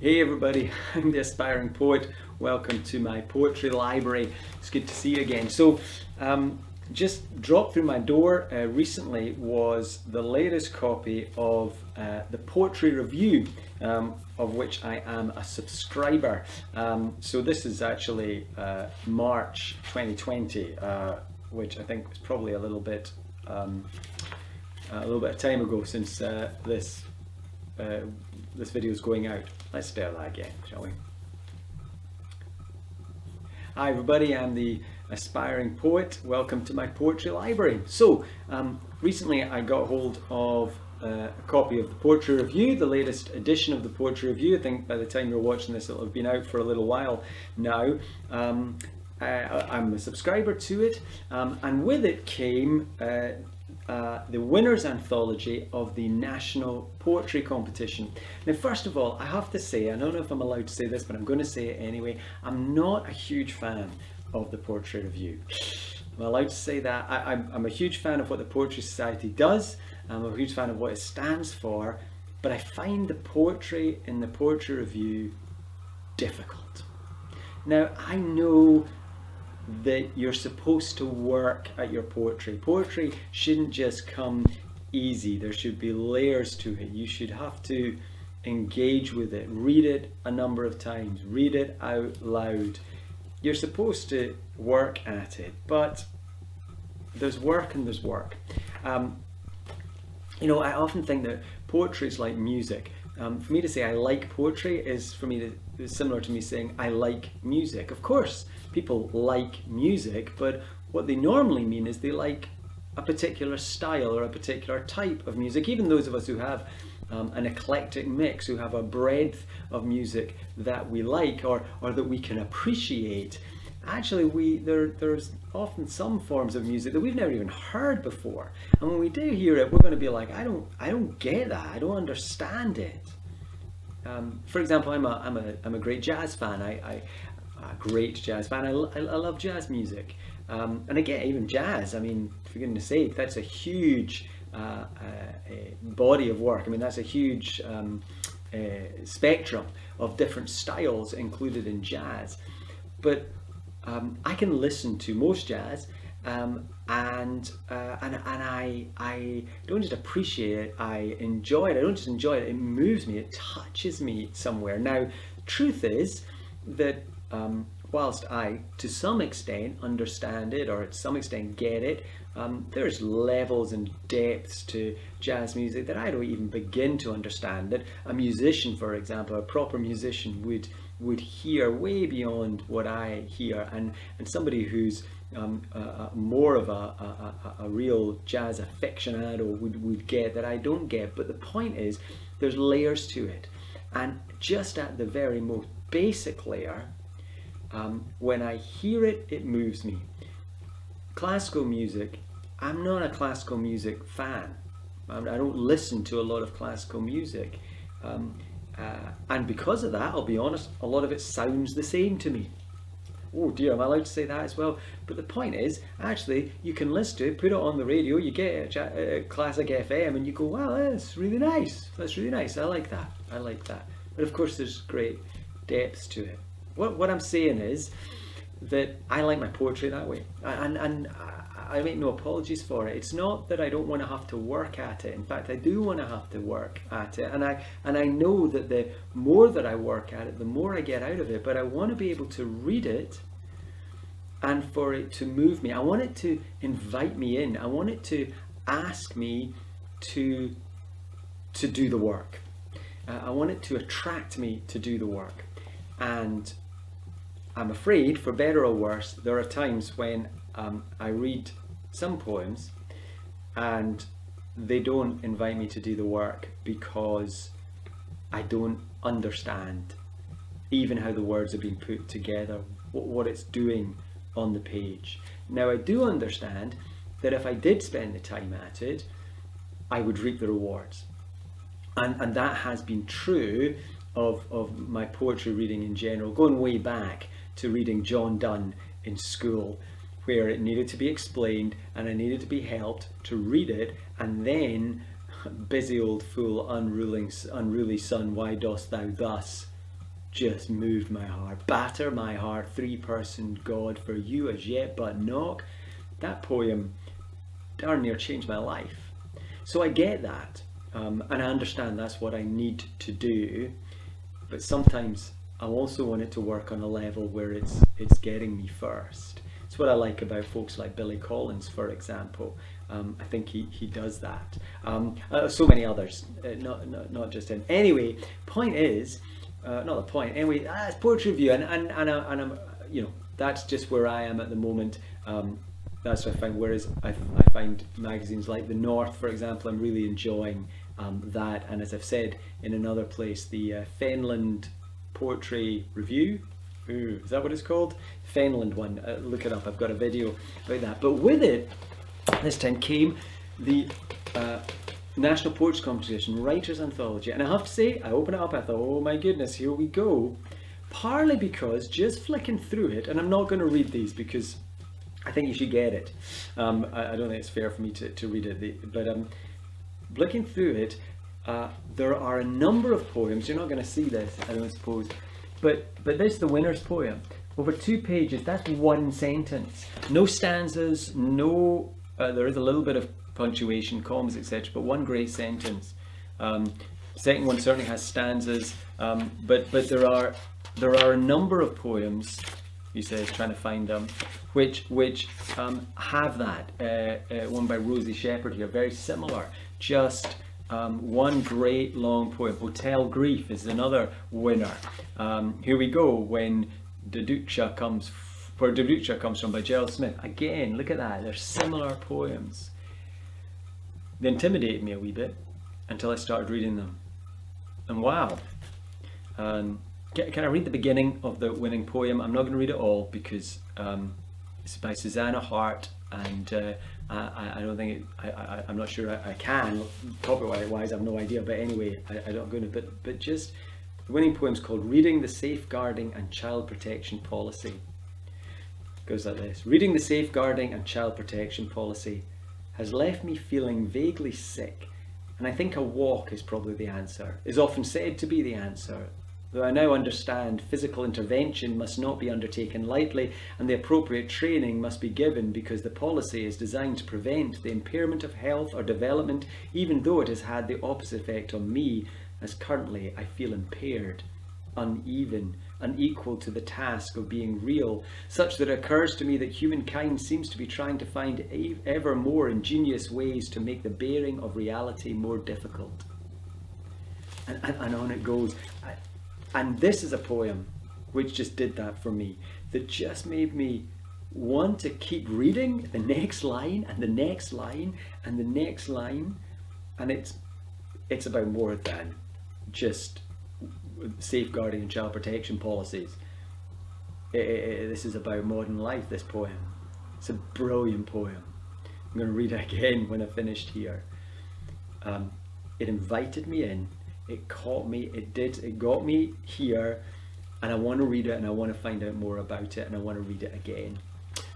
Hey everybody, I'm the Aspiring Poet. Welcome to my poetry library. It's good to see you again. Just dropped through my door recently was the latest copy of the Poetry Review, of which I am a subscriber. So this is actually March 2020, which I think was probably a little bit of time ago since this video is going out. Let's start that again, shall we? Hi everybody, I'm the Aspiring Poet. Welcome to my poetry library. So, recently I got hold of a copy of the Poetry Review, the latest edition of the Poetry Review. I think by the time you're watching this it'll have been out for a little while now. I'm a subscriber to it, and with it came the Winners Anthology of the National Poetry Competition. Now, first of all, I have to say, I don't know if I'm allowed to say this, but I'm going to say it anyway, I'm not a huge fan of the Poetry Review. I'm allowed to say that. I'm a huge fan of what the Poetry Society does, I'm a huge fan of what it stands for, but I find the poetry in the Poetry Review difficult. Now, I know that you're supposed to work at your poetry. Poetry shouldn't just come easy. There should be layers to it. You should have to engage with it, read it a number of times, read it out loud. You're supposed to work at it, but there's work and there's work. You know, I often think that poetry is like music. For me to say I like poetry is similar to me saying I like music. Of course, people like music, but what they normally mean is they like a particular style or a particular type of music. Even those of us who have an eclectic mix, who have a breadth of music that we like or that we can appreciate, actually there's often some forms of music that we've never even heard before, and when we do hear it, we're going to be like, I don't get that, I don't understand it. For example, I'm a great jazz fan. I love jazz music, and again, even jazz. I mean, for goodness sake, that's a huge body of work. I mean, that's a huge spectrum of different styles included in jazz. But I can listen to most jazz, and I don't just appreciate it, I enjoy it. I don't just enjoy it, it moves me, it touches me somewhere. Now, truth is that whilst I, to some extent, understand it or to some extent get it, there's levels and depths to jazz music that I don't even begin to understand, that a musician, for example, a proper musician would hear way beyond what I hear, and somebody who's more of a real jazz aficionado would get that I don't get. But the point is, there's layers to it, and just at the very most basic layer, when I hear it, it moves me. Classical music, I'm not a classical music fan. I don't listen to a lot of classical music. And because of that, I'll be honest, a lot of it sounds the same to me. Oh dear, am I allowed to say that as well? But the point is, actually, you can listen to it, put it on the radio, you get a classic FM, and you go, wow, that's really nice. That's really nice. I like that. I like that. But of course, there's great depths to it. What I'm saying is that I like my poetry that way, and I make no apologies for it. It's not that I don't want to have to work at it. In fact, I do want to have to work at it, and I know that the more that I work at it, the more I get out of it. But I want to be able to read it and for it to move me. I want it to invite me in. I want it to ask me to do the work. I want it to attract me to do the work. And I'm afraid, for better or worse, there are times when I read some poems and they don't invite me to do the work because I don't understand even how the words are being put together, what it's doing on the page. Now, I do understand that if I did spend the time at it, I would reap the rewards. And that has been true of my poetry reading in general, going way back to reading John Donne in school, where it needed to be explained and I needed to be helped to read it, and then, busy old fool, unruly son, why dost thou thus? just moved my heart. Batter my heart, three-person God, for you as yet but knock. That poem darn near changed my life. So I get that, and I understand that's what I need to do, but sometimes I also want it to work on a level where it's getting me first. It's what I like about folks like Billy Collins, for example. I think he does that. So many others, not just him. Anyway, point is, not the point. Anyway, it's poetry review, and I'm, that's just where I am at the moment. That's what I find. Whereas I find magazines like The North, for example, I'm really enjoying that. And as I've said in another place, the Fenland Poetry Review. Ooh, is that what it's called? Fenland one. Look it up. I've got a video about that. But with it, this time came the National Poetry Competition Writers Anthology. And I have to say, I opened it up, I thought, oh my goodness, here we go. Partly because just flicking through it, and I'm not going to read these because I think you should get it. I don't think it's fair for me to read it. But flicking through it, there are a number of poems. You're not going to see this, I don't suppose. But this is the winner's poem. Over 2 pages, that's one sentence. No stanzas, no... there is a little bit of punctuation, commas, etc., but one great sentence. Second one certainly has stanzas, but there are a number of poems, he says, trying to find them, which have that. One by Rosie Shepherd here, very similar. Just one great long poem. Hotel Grief is another winner. Here we go. When Deducha comes. Where Deducha comes from by Gerald Smith. Again, look at that. They're similar poems. They intimidated me a wee bit until I started reading them. And wow. Can I read the beginning of the winning poem? I'm not going to read it all because it's by Susanna Hart, and I don't think I'm not sure I can. Copyright-wise, I have no idea. But anyway, I'm not going to. But just the winning poem is called "Reading the Safeguarding and Child Protection Policy." Goes like this. Reading the Safeguarding and Child Protection Policy has left me feeling vaguely sick, and I think a walk is probably the answer, is often said to be the answer. Though I now understand physical intervention must not be undertaken lightly, and the appropriate training must be given because the policy is designed to prevent the impairment of health or development, even though it has had the opposite effect on me, as currently I feel impaired, uneven, unequal to the task of being real, such that it occurs to me that humankind seems to be trying to find ever more ingenious ways to make the bearing of reality more difficult. And on it goes. And this is a poem which just did that for me, that just made me want to keep reading the next line and the next line and the next line. And it's about more than just safeguarding and child protection policies. This is about modern life, this poem. It's a brilliant poem. I'm going to read it again when I finished here. It invited me in, it caught me, it got me here, and I want to read it and I want to find out more about it and I want to read it again.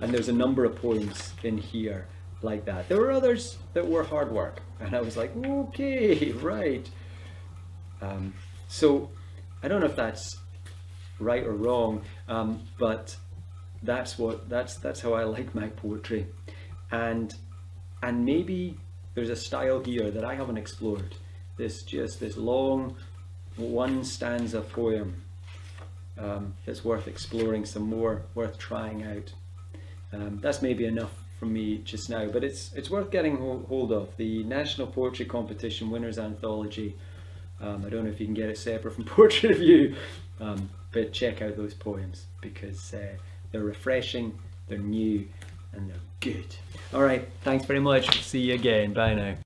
And there's a number of poems in here like that. There were others that were hard work and I was like, okay, right. So I don't know if that's right or wrong, but that's how I like my poetry, and maybe there's a style here that I haven't explored. This long one stanza poem that's worth exploring some more, worth trying out. That's maybe enough from me just now, but it's worth getting hold of. The National Poetry Competition Winners Anthology. I don't know if you can get it separate from Poetry Review, but check out those poems because they're refreshing, they're new, and they're good. All right, thanks very much. See you again. Bye now.